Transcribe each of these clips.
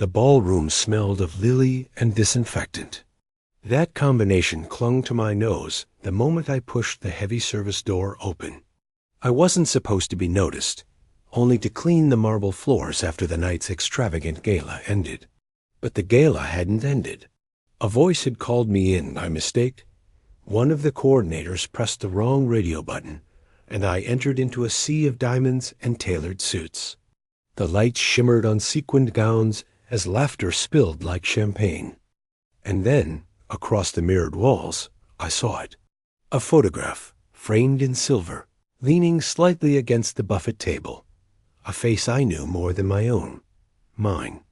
The ballroom smelled of lily and disinfectant. That combination clung to my nose the moment I pushed the heavy service door open. I wasn't supposed to be noticed, only to clean the marble floors after the night's extravagant gala ended. But the gala hadn't ended. A voice had called me in by mistake. One of the coordinators pressed the wrong radio button, and I entered into a sea of diamonds and tailored suits. The lights shimmered on sequined gowns as laughter spilled like champagne. And then, across the mirrored walls, I saw it. A photograph, framed in silver, leaning slightly against the buffet table. A face I knew more than my own. Mine.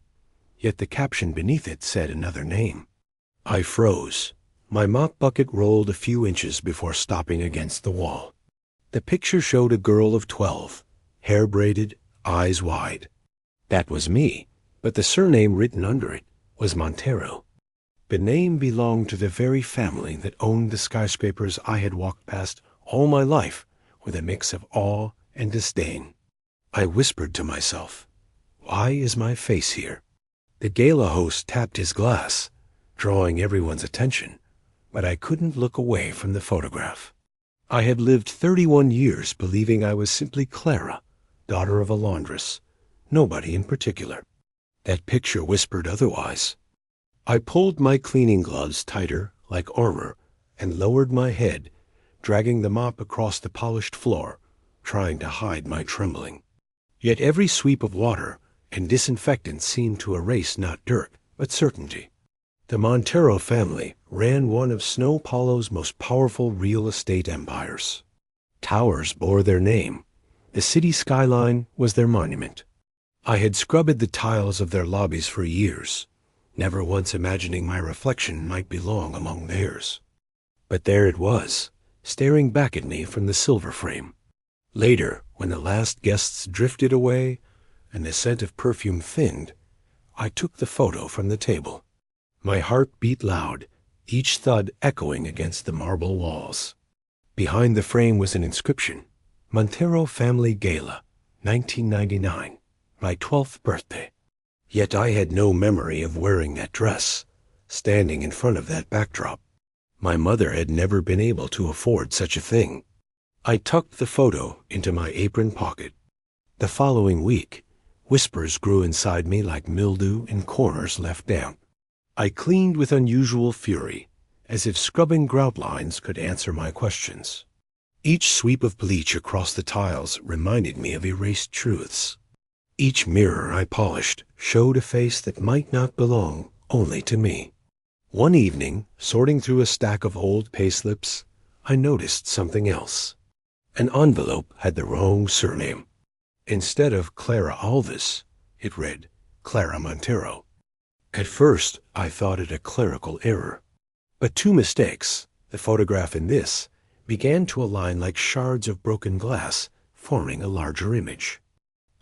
Yet the caption beneath it said another name. I froze. My mop bucket rolled a few inches before stopping against the wall. The picture showed a girl of 12, hair braided, eyes wide. That was me, but the surname written under it was Montero. The name belonged to the very family that owned the skyscrapers I had walked past all my life with a mix of awe and disdain. I whispered to myself, why is my face here? The gala host tapped his glass, drawing everyone's attention, but I couldn't look away from the photograph. I had lived 31 years believing I was simply Clara, daughter of a laundress, nobody in particular. That picture whispered otherwise. I pulled my cleaning gloves tighter, like armor, and lowered my head, dragging the mop across the polished floor, trying to hide my trembling. Yet every sweep of water and disinfectant seemed to erase not dirt, but certainty. The Montero family ran one of São Paulo's most powerful real estate empires. Towers bore their name. The city skyline was their monument. I had scrubbed the tiles of their lobbies for years, never once imagining my reflection might belong among theirs. But there it was, staring back at me from the silver frame. Later, when the last guests drifted away and the scent of perfume thinned, I took the photo from the table. My heart beat loud, each thud echoing against the marble walls. Behind the frame was an inscription, Montero Family Gala, 1999, my 12th birthday. Yet I had no memory of wearing that dress, standing in front of that backdrop. My mother had never been able to afford such a thing. I tucked the photo into my apron pocket. The following week, whispers grew inside me like mildew in corners left damp. I cleaned with unusual fury, as if scrubbing grout lines could answer my questions. Each sweep of bleach across the tiles reminded me of erased truths. Each mirror I polished showed a face that might not belong only to me. One evening, sorting through a stack of old payslips, I noticed something else. An envelope had the wrong surname. Instead of Clara Alves, it read Clara Montero. At first, I thought it a clerical error. But two mistakes, the photograph and this, began to align like shards of broken glass, forming a larger image.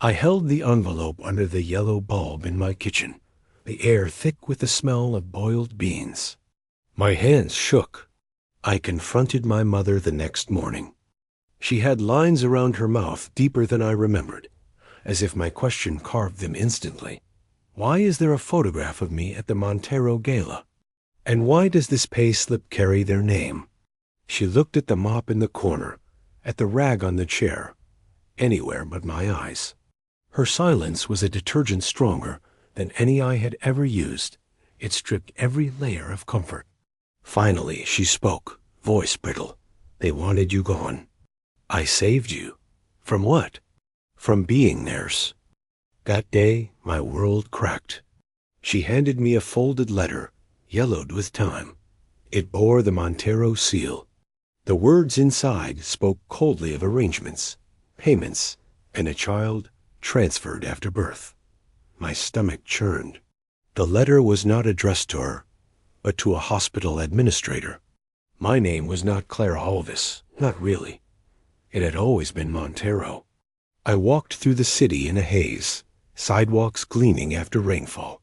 I held the envelope under the yellow bulb in my kitchen, the air thick with the smell of boiled beans. My hands shook. I confronted my mother the next morning. She had lines around her mouth deeper than I remembered, as if my question carved them instantly. Why is there a photograph of me at the Montero Gala? And why does this payslip carry their name? She looked at the mop in the corner, at the rag on the chair, anywhere but my eyes. Her silence was a detergent stronger than any I had ever used. It stripped every layer of comfort. Finally, she spoke, voice brittle. They wanted you gone. I saved you. From what? From being theirs. That day, my world cracked. She handed me a folded letter, yellowed with time. It bore the Montero seal. The words inside spoke coldly of arrangements, payments, and a child transferred after birth. My stomach churned. The letter was not addressed to her, but to a hospital administrator. My name was not Clara Alves, not really. It had always been Montero. I walked through the city in a haze, sidewalks gleaming after rainfall.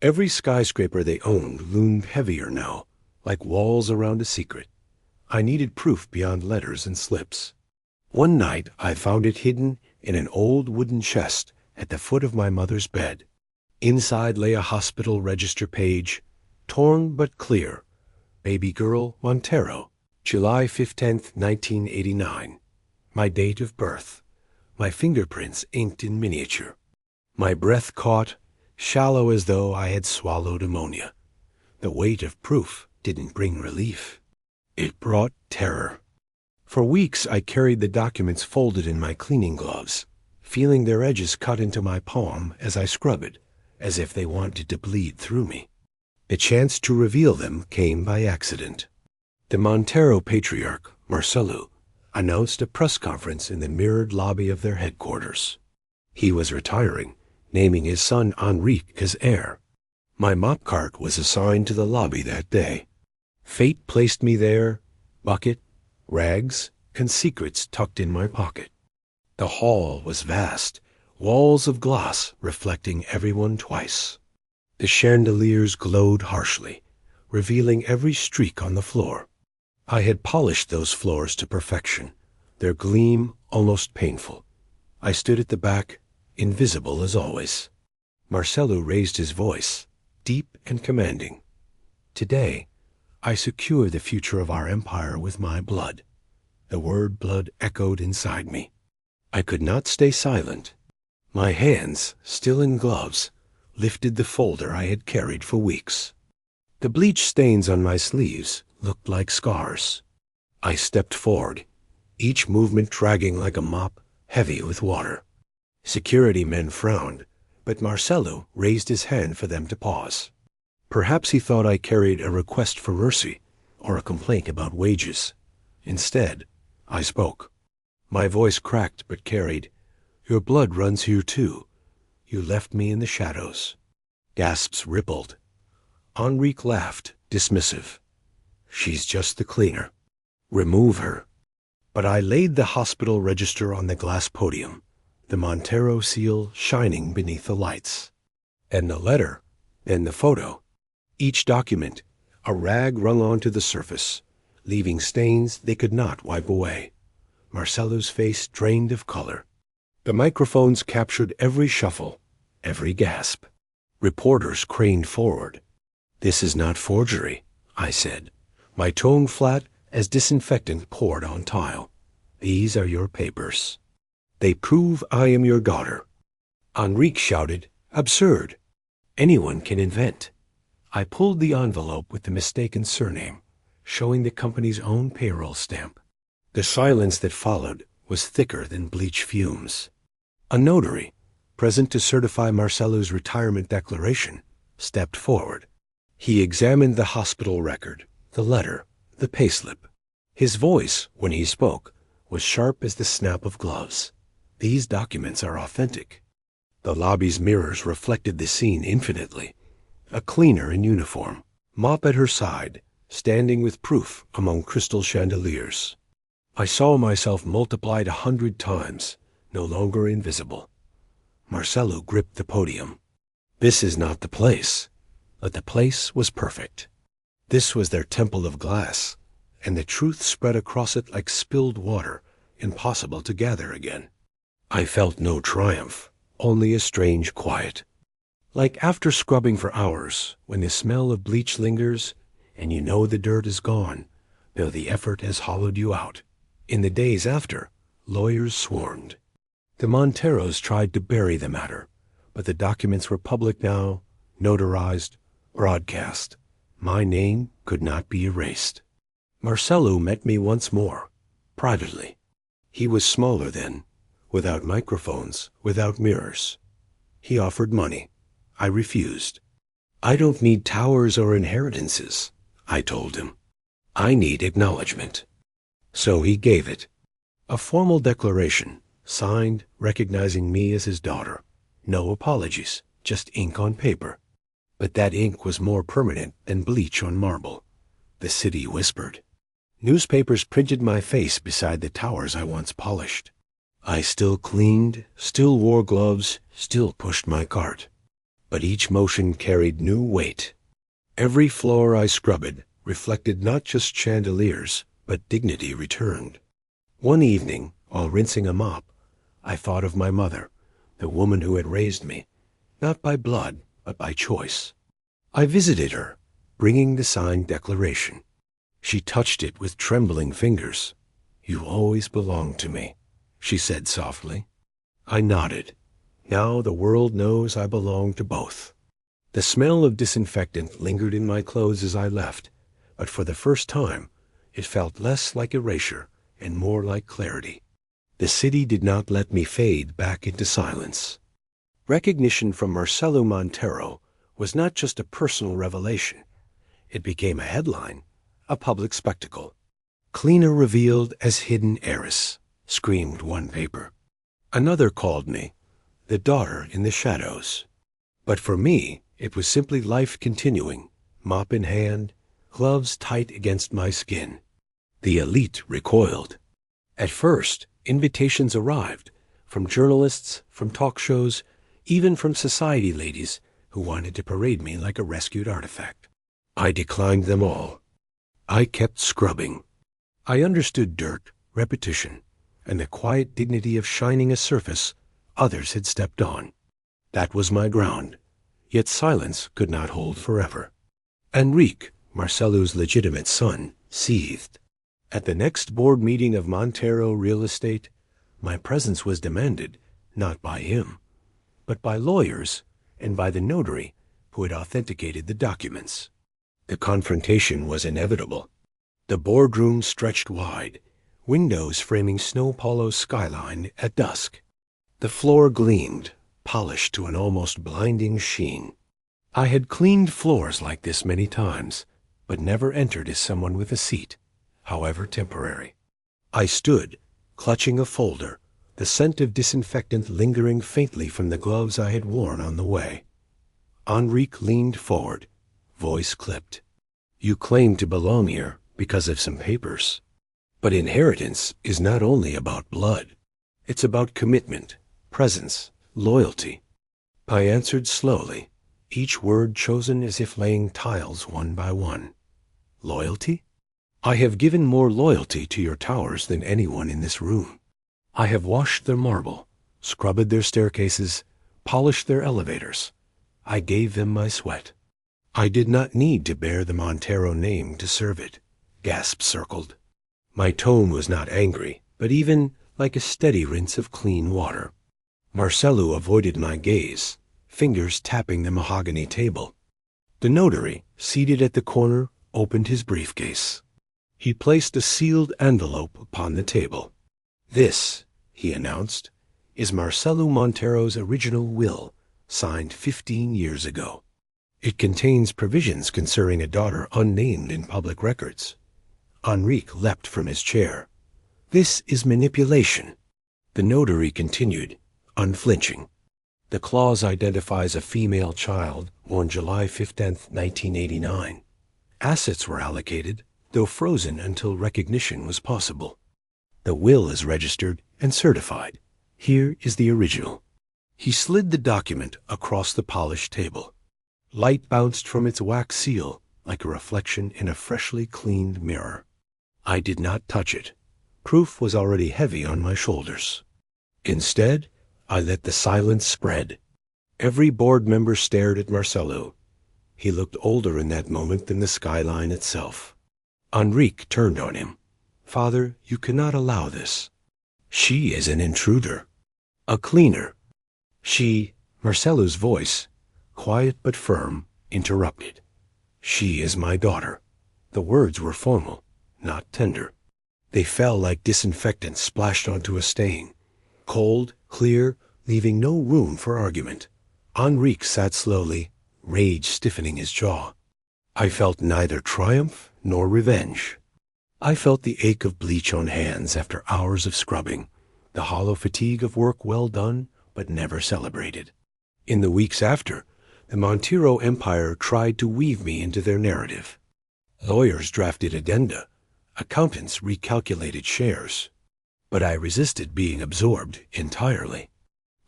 Every skyscraper they owned loomed heavier now, like walls around a secret. I needed proof beyond letters and slips. One night I found it hidden in an old wooden chest at the foot of my mother's bed. Inside lay a hospital register page, torn but clear. Baby girl Montero, July 15th, 1989. My date of birth. My fingerprints inked in miniature. My breath caught, shallow as though I had swallowed ammonia. The weight of proof didn't bring relief. It brought terror. For weeks I carried the documents folded in my cleaning gloves, feeling their edges cut into my palm as I scrubbed, as if they wanted to bleed through me. The chance to reveal them came by accident. The Montero patriarch, Marcelo, announced a press conference in the mirrored lobby of their headquarters. He was retiring, naming his son Enrique as heir. My mop cart was assigned to the lobby that day. Fate placed me there, bucket, rags, and secrets tucked in my pocket. The hall was vast, walls of glass reflecting everyone twice. The chandeliers glowed harshly, revealing every streak on the floor. I had polished those floors to perfection, their gleam almost painful. I stood at the back, invisible as always. Marcelo raised his voice, deep and commanding. Today, I secure the future of our empire with my blood. The word blood echoed inside me. I could not stay silent. My hands, still in gloves, lifted the folder I had carried for weeks. The bleach stains on my sleeves looked like scars. I stepped forward, each movement dragging like a mop, heavy with water. Security men frowned, but Marcelo raised his hand for them to pause. Perhaps he thought I carried a request for mercy or a complaint about wages. Instead, I spoke. My voice cracked but carried. Your blood runs here too. You left me in the shadows. Gasps rippled. Enrique laughed, dismissive. She's just the cleaner. Remove her. But I laid the hospital register on the glass podium, the Montero seal shining beneath the lights. And the letter, and the photo. Each document, a rag wrung onto the surface, leaving stains they could not wipe away. Marcelo's face drained of color. The microphones captured every shuffle, every gasp. Reporters craned forward. This is not forgery, I said, my tone flat as disinfectant poured on tile. These are your papers. They prove I am your daughter. Enrique shouted, absurd. Anyone can invent. I pulled the envelope with the mistaken surname, showing the company's own payroll stamp. The silence that followed was thicker than bleach fumes. A notary, present to certify Marcelo's retirement declaration, stepped forward. He examined the hospital record, the letter, the payslip. His voice, when he spoke, was sharp as the snap of gloves. These documents are authentic. The lobby's mirrors reflected the scene infinitely. A cleaner in uniform, mop at her side, standing with proof among crystal chandeliers. I saw myself multiplied 100 times, no longer invisible. Marcelo gripped the podium. This is not the place, but the place was perfect. This was their temple of glass, and the truth spread across it like spilled water, impossible to gather again. I felt no triumph, only a strange quiet. Like after scrubbing for hours, when the smell of bleach lingers, and you know the dirt is gone, though the effort has hollowed you out. In the days after, lawyers swarmed. The Monteros tried to bury the matter, but the documents were public now, notarized, broadcast. My name could not be erased. Marcelo met me once more, privately. He was smaller then, without microphones, without mirrors. He offered money. I refused. I don't need towers or inheritances, I told him. I need acknowledgement. So he gave it. A formal declaration, signed recognizing me as his daughter. No apologies, just ink on paper. But that ink was more permanent than bleach on marble. The city whispered. Newspapers printed my face beside the towers I once polished. I still cleaned, still wore gloves, still pushed my cart. But each motion carried new weight. Every floor I scrubbed reflected not just chandeliers, but dignity returned. One evening, while rinsing a mop, I thought of my mother, the woman who had raised me, not by blood, but by choice. I visited her, bringing the signed declaration. She touched it with trembling fingers. "You always belonged to me," she said softly. I nodded. Now the world knows I belong to both. The smell of disinfectant lingered in my clothes as I left, but for the first time, it felt less like erasure and more like clarity. The city did not let me fade back into silence. Recognition from Marcelo Montero was not just a personal revelation. It became a headline, a public spectacle. "Cleaner revealed as hidden heiress," screamed one paper. Another called me the daughter in the shadows. But for me, it was simply life continuing, mop in hand, gloves tight against my skin. The elite recoiled. At first, invitations arrived from journalists, from talk shows, even from society ladies who wanted to parade me like a rescued artifact. I declined them all. I kept scrubbing. I understood dirt, repetition, and the quiet dignity of shining a surface others had stepped on. That was my ground. Yet silence could not hold forever. Enrique, Marcelo's legitimate son, seethed. At the next board meeting of Montero Real Estate, my presence was demanded, not by him, but by lawyers and by the notary who had authenticated the documents. The confrontation was inevitable. The boardroom stretched wide, windows framing São Paulo's skyline at dusk. The floor gleamed, polished to an almost blinding sheen. I had cleaned floors like this many times, but never entered as someone with a seat, however temporary. I stood, clutching a folder, the scent of disinfectant lingering faintly from the gloves I had worn on the way. Enrique leaned forward, voice clipped. "You claim to belong here because of some papers. But inheritance is not only about blood. It's about commitment, presence, loyalty." I answered slowly, each word chosen as if laying tiles one by one. "Loyalty? I have given more loyalty to your towers than anyone in this room. I have washed their marble, scrubbed their staircases, polished their elevators. I gave them my sweat. I did not need to bear the Montero name to serve it." Gasps circled. My tone was not angry, but even like a steady rinse of clean water. Marcelo avoided my gaze, fingers tapping the mahogany table. The notary, seated at the corner, opened his briefcase. He placed a sealed envelope upon the table. "This," he announced, "is Marcelo Montero's original will, signed 15 years ago. It contains provisions concerning a daughter unnamed in public records." Enrique leapt from his chair. "This is manipulation." The notary continued, unflinching. "The clause identifies a female child born July 15, 1989. Assets were allocated, though frozen until recognition was possible. The will is registered and certified. Here is the original." He slid the document across the polished table. Light bounced from its wax seal like a reflection in a freshly cleaned mirror. I did not touch it. Proof was already heavy on my shoulders. Instead, I let the silence spread. Every board member stared at Marcelo. He looked older in that moment than the skyline itself. Enrique turned on him. "Father, you cannot allow this. She is an intruder. A cleaner." Marcelo's voice, quiet but firm, interrupted. "She is my daughter." The words were formal, not tender. They fell like disinfectant splashed onto a stain. Cold, clear, leaving no room for argument. Enrique sat slowly, rage stiffening his jaw. I felt neither triumph nor revenge. I felt the ache of bleach on hands after hours of scrubbing, the hollow fatigue of work well done but never celebrated. In the weeks after, the Montero empire tried to weave me into their narrative. Lawyers drafted addenda. Accountants recalculated shares. But I resisted being absorbed entirely.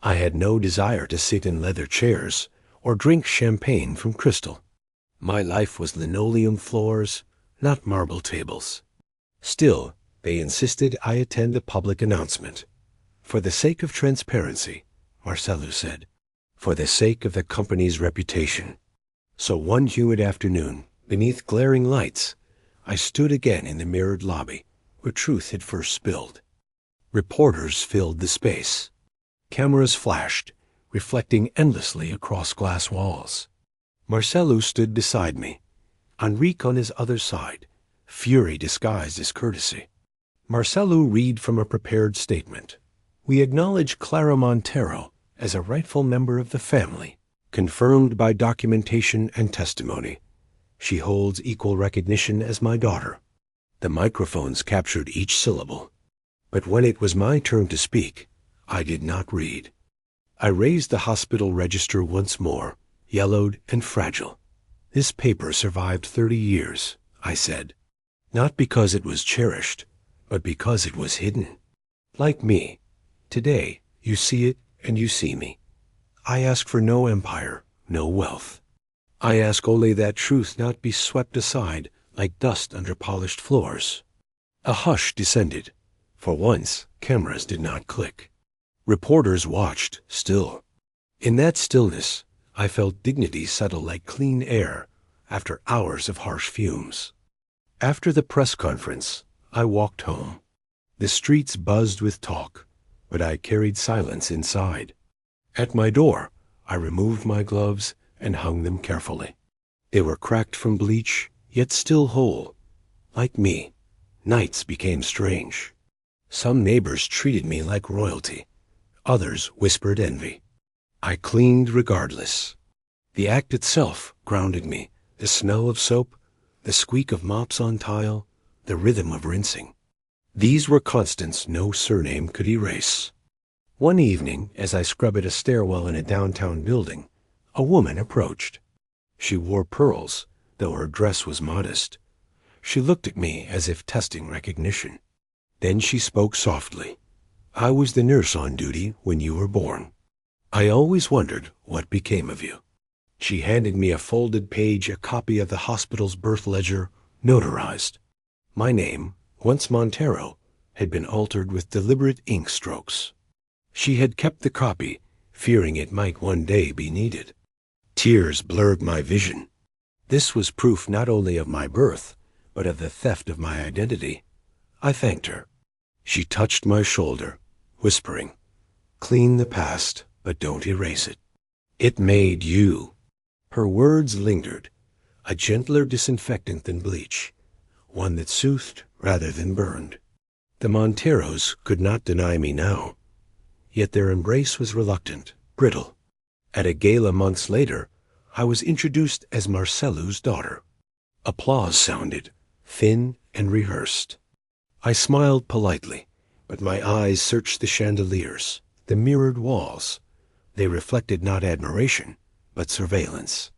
I had no desire to sit in leather chairs or drink champagne from crystal. My life was linoleum floors, not marble tables. Still, they insisted I attend a public announcement. "For the sake of transparency," Marcelo said. for the sake of the company's reputation. So one humid afternoon, beneath glaring lights, I stood again in the mirrored lobby where truth had first spilled. Reporters filled the space. Cameras flashed, reflecting endlessly across glass walls. Marcelo stood beside me, Enrique on his other side, fury disguised as courtesy. Marcelo read from a prepared statement. We acknowledge Clara Montero as a rightful member of the family, confirmed by documentation and testimony. She holds equal recognition as my daughter. The microphones captured each syllable. But when it was my turn to speak, I did not read. I raised the hospital register once more, yellowed and fragile. This paper survived 30 years, I said. Not because it was cherished, but because it was hidden. Like me, today you see it and you see me. I ask for no empire, no wealth. I ask only that truth not be swept aside like dust under polished floors. A hush descended. For once, cameras did not click. Reporters watched, still. In that stillness, I felt dignity settle like clean air after hours of harsh fumes. After the press conference, I walked home. The streets buzzed with talk, but I carried silence inside. At my door, I removed my gloves and hung them carefully. They were cracked from bleach, yet still whole. Like me, nights became strange. Some neighbors treated me like royalty. Others whispered envy. I cleaned regardless. The act itself grounded me. The smell of soap, the squeak of mops on tile, the rhythm of rinsing. These were constants no surname could erase. One evening, as I scrubbed a stairwell in a downtown building, a woman approached. She wore pearls, though her dress was modest. She looked at me as if testing recognition. Then she spoke softly. I was the nurse on duty when you were born. I always wondered what became of you. She handed me a folded page, a copy of the hospital's birth ledger, notarized. My name, once Montero, had been altered with deliberate ink strokes. She had kept the copy, fearing it might one day be needed. Tears blurred my vision. This was proof not only of my birth, but of the theft of my identity. I thanked her. She touched my shoulder, whispering, "Clean the past, but don't erase it. It made you." Her words lingered, a gentler disinfectant than bleach, one that soothed rather than burned. The Monteros could not deny me now, yet their embrace was reluctant, brittle. At a gala months later, I was introduced as Marcelo's daughter. Applause sounded, thin and rehearsed. I smiled politely, but my eyes searched the chandeliers, the mirrored walls. They reflected not admiration, but surveillance.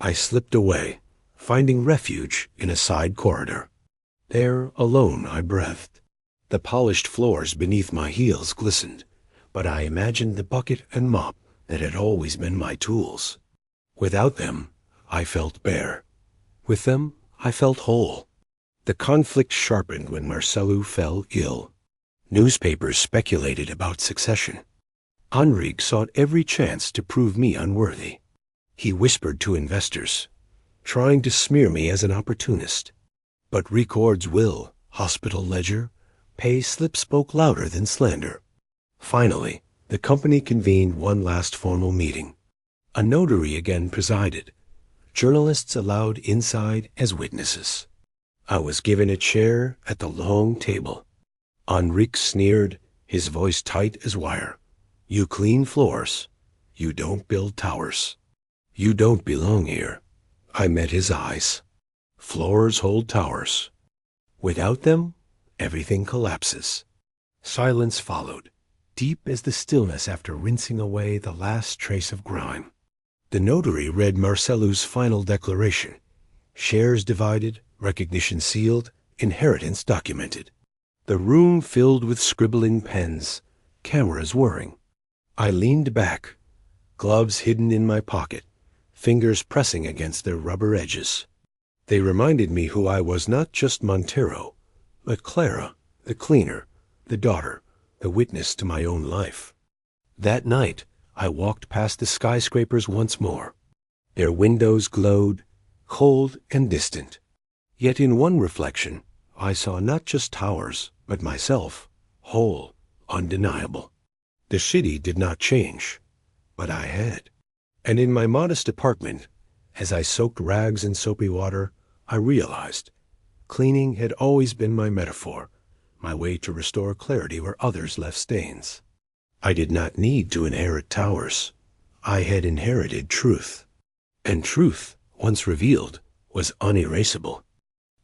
I slipped away, finding refuge in a side corridor. There, alone, I breathed. The polished floors beneath my heels glistened, but I imagined the bucket and mop that had always been my tools. Without them, I felt bare. With them, I felt whole. The conflict sharpened when Marcelo fell ill. Newspapers speculated about succession. Enrique sought every chance to prove me unworthy. He whispered to investors, trying to smear me as an opportunist. But record's will, hospital ledger, pay slip spoke louder than slander. Finally, the company convened one last formal meeting. A notary again presided. Journalists allowed inside as witnesses. I was given a chair at the long table. Enrique sneered, his voice tight as wire. "You clean floors. You don't build towers. You don't belong here." I met his eyes. Floors hold towers. Without them, everything collapses. Silence followed, deep as the stillness after rinsing away the last trace of grime. The notary read Marcelo's final declaration. Shares divided, recognition sealed, inheritance documented. The room filled with scribbling pens, cameras whirring. I leaned back, gloves hidden in my pocket, fingers pressing against their rubber edges. They reminded me who I was, not just Montero, but Clara, the cleaner, the daughter, the witness to my own life. That night, I walked past the skyscrapers once more. Their windows glowed, cold and distant. Yet in one reflection, I saw not just towers, but myself, whole, undeniable. The city did not change, but I had. And in my modest apartment, as I soaked rags in soapy water, I realized cleaning had always been my metaphor, my way to restore clarity where others left stains. I did not need to inherit towers. I had inherited truth. And truth, once revealed, was unerasable.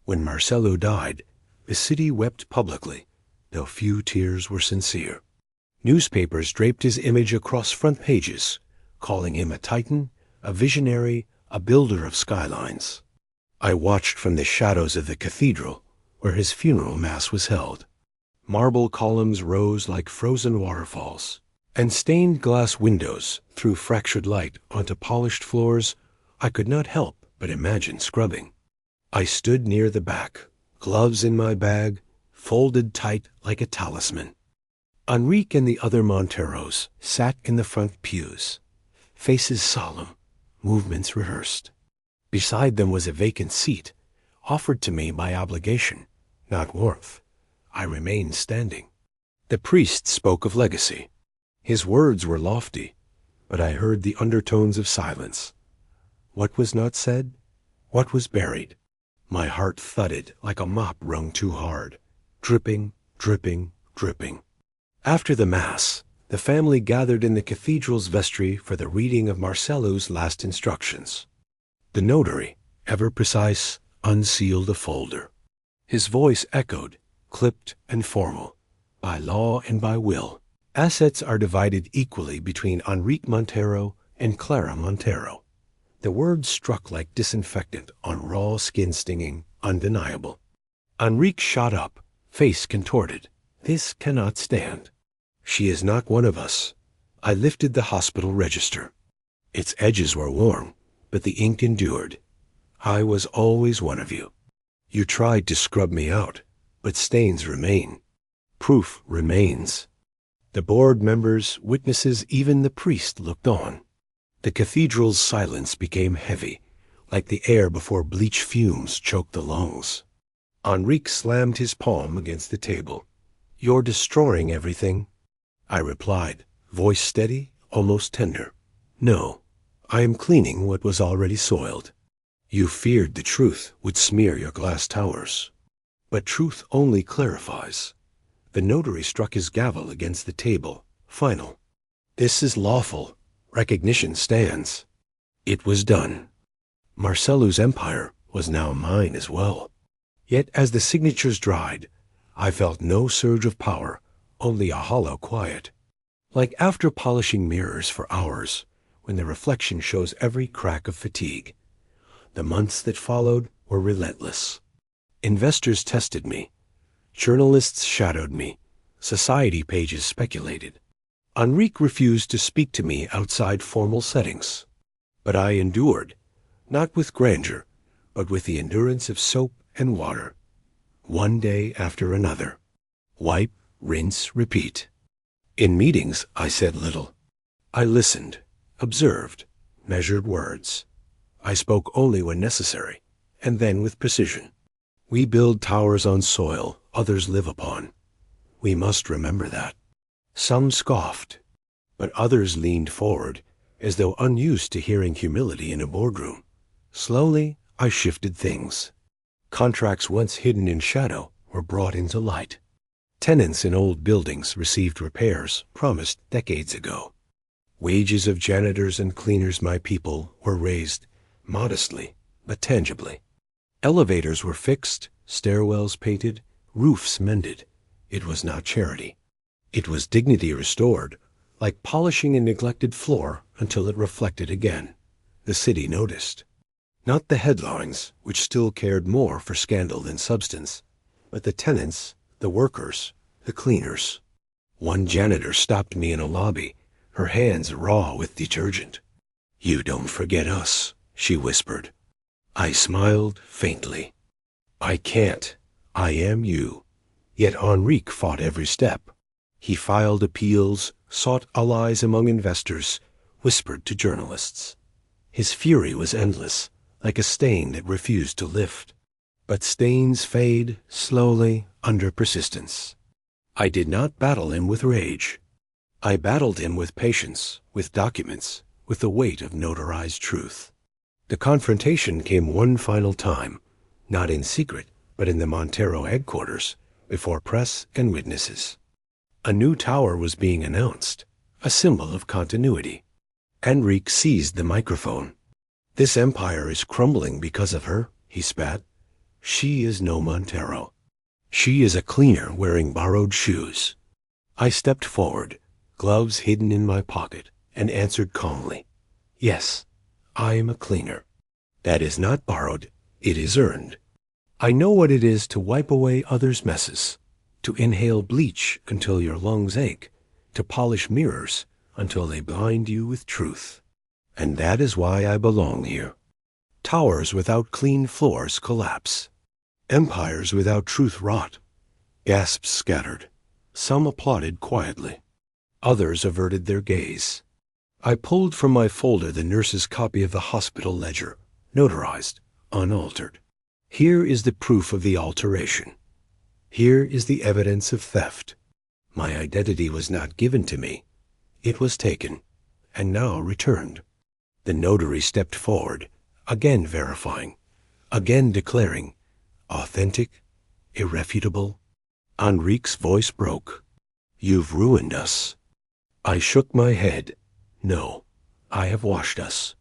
When Marcello died, the city wept publicly, though few tears were sincere. Newspapers draped his image across front pages, calling him a titan, a visionary, a builder of skylines. I watched from the shadows of the cathedral, where his funeral mass was held. Marble columns rose like frozen waterfalls, and stained glass windows threw fractured light onto polished floors I could not help but imagine scrubbing. I stood near the back, gloves in my bag, folded tight like a talisman. Enrique and the other Monteros sat in the front pews, faces solemn, movements rehearsed. Beside them was a vacant seat, offered to me by obligation, not warmth. I remained standing. The priest spoke of legacy. His words were lofty, but I heard the undertones of silence. What was not said? What was buried? My heart thudded like a mop wrung too hard, dripping, dripping, dripping. After the Mass, the family gathered in the cathedral's vestry for the reading of Marcello's last instructions. The notary, ever precise, unsealed a folder. His voice echoed, clipped and formal. By law and by will, assets are divided equally between Enrique Montero and Clara Montero. The words struck like disinfectant on raw skin-stinging, undeniable. Enrique shot up, face contorted. This cannot stand. She is not one of us. I lifted the hospital register. Its edges were worn, but the ink endured. I was always one of you. You tried to scrub me out, but stains remain. Proof remains. The board members, witnesses, even the priest looked on. The cathedral's silence became heavy, like the air before bleach fumes choked the lungs. Enrique slammed his palm against the table. You're destroying everything. I replied, voice steady, almost tender. No, I am cleaning what was already soiled. You feared the truth would smear your glass towers. But truth only clarifies. The notary struck his gavel against the table. Final. This is lawful. Recognition stands. It was done. Marcello's empire was now mine as well. Yet as the signatures dried, I felt no surge of power, only a hollow quiet. Like after polishing mirrors for hours, when the reflection shows every crack of fatigue. The months that followed were relentless. Investors tested me. Journalists shadowed me. Society pages speculated. Enrique refused to speak to me outside formal settings. But I endured, not with grandeur, but with the endurance of soap and water. One day after another. Wipe, rinse, repeat. In meetings, I said little. I listened, observed, measured words. I spoke only when necessary, and then with precision. We build towers on soil others live upon. We must remember that. Some scoffed, but others leaned forward, as though unused to hearing humility in a boardroom. Slowly, I shifted things. Contracts once hidden in shadow were brought into light. Tenants in old buildings received repairs promised decades ago. Wages of janitors and cleaners, my people, were raised, modestly, but tangibly. Elevators were fixed, stairwells painted, roofs mended. It was not charity. It was dignity restored, like polishing a neglected floor until it reflected again. The city noticed. Not the headlines, which still cared more for scandal than substance, but the tenants, the workers, the cleaners. One janitor stopped me in a lobby, her hands raw with detergent. You don't forget us, she whispered. I smiled faintly. I can't. I am you. Yet Enrique fought every step. He filed appeals, sought allies among investors, whispered to journalists. His fury was endless, like a stain that refused to lift. But stains fade slowly under persistence. I did not battle him with rage. I battled him with patience, with documents, with the weight of notarized truth. The confrontation came one final time, not in secret, but in the Montero headquarters, before press and witnesses. A new tower was being announced, a symbol of continuity. Enrique seized the microphone. "This empire is crumbling because of her," he spat. "She is no Montero. She is a cleaner wearing borrowed shoes." I stepped forward, gloves hidden in my pocket, and answered calmly, "Yes, I am a cleaner. That is not borrowed, it is earned. I know what it is to wipe away others' messes, to inhale bleach until your lungs ache, to polish mirrors until they blind you with truth. And that is why I belong here. Towers without clean floors collapse. Empires without truth rot." Gasps scattered. Some applauded quietly. Others averted their gaze. I pulled from my folder the nurse's copy of the hospital ledger, notarized, unaltered. Here is the proof of the alteration. Here is the evidence of theft. My identity was not given to me. It was taken, and now returned. The notary stepped forward, again verifying, again declaring, authentic, irrefutable. Enrique's voice broke. "You've ruined us." I shook my head. "No, I have washed us.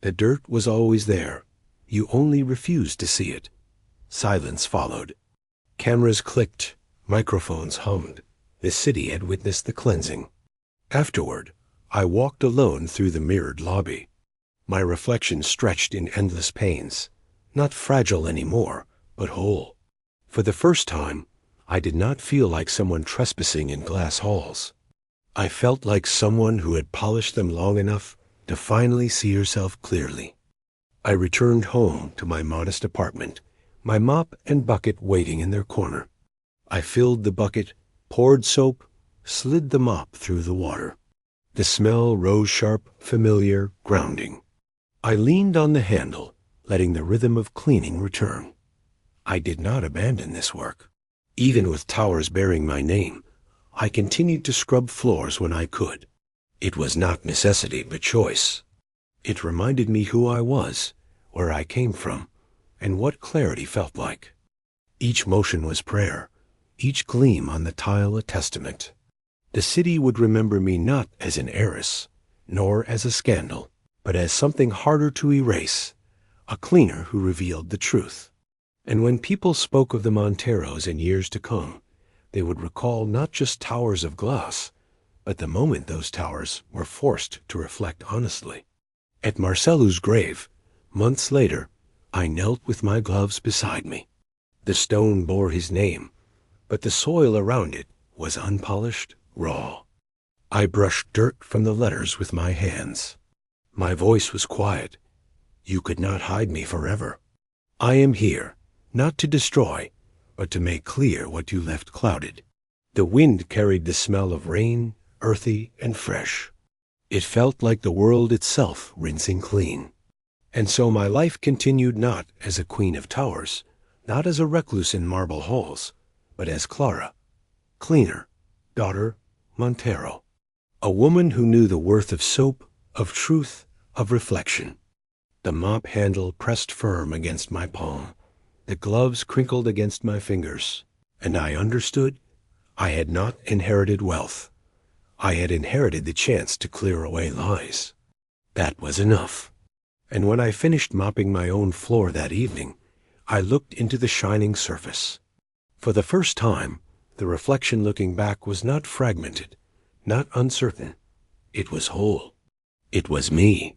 The dirt was always there. You only refused to see it." Silence followed. Cameras clicked, microphones hummed. The city had witnessed the cleansing. Afterward, I walked alone through the mirrored lobby. My reflection stretched in endless pains, not fragile anymore, but whole. For the first time, I did not feel like someone trespassing in glass halls. I felt like someone who had polished them long enough to finally see herself clearly. I returned home to my modest apartment, my mop and bucket waiting in their corner. I filled the bucket, poured soap, slid the mop through the water. The smell rose sharp, familiar, grounding. I leaned on the handle, letting the rhythm of cleaning return. I did not abandon this work. Even with towers bearing my name, I continued to scrub floors when I could. It was not necessity, but choice. It reminded me who I was, where I came from, and what clarity felt like. Each motion was prayer, each gleam on the tile a testament. The city would remember me not as an heiress, nor as a scandal, but as something harder to erase, a cleaner who revealed the truth. And when people spoke of the Monteros in years to come, they would recall not just towers of glass, but the moment those towers were forced to reflect honestly. At Marcelu's grave, months later, I knelt with my gloves beside me. The stone bore his name, but the soil around it was unpolished, raw. I brushed dirt from the letters with my hands. My voice was quiet. "You could not hide me forever. I am here, not to destroy, but to make clear what you left clouded." The wind carried the smell of rain, earthy and fresh. It felt like the world itself rinsing clean. And so my life continued not as a queen of towers, not as a recluse in marble halls, but as Clara, cleaner, daughter Montero, a woman who knew the worth of soap, of truth, of reflection. The mop handle pressed firm against my palm. The gloves crinkled against my fingers, and I understood I had not inherited wealth. I had inherited the chance to clear away lies. That was enough. And when I finished mopping my own floor that evening, I looked into the shining surface. For the first time, the reflection looking back was not fragmented, not uncertain. It was whole. It was me.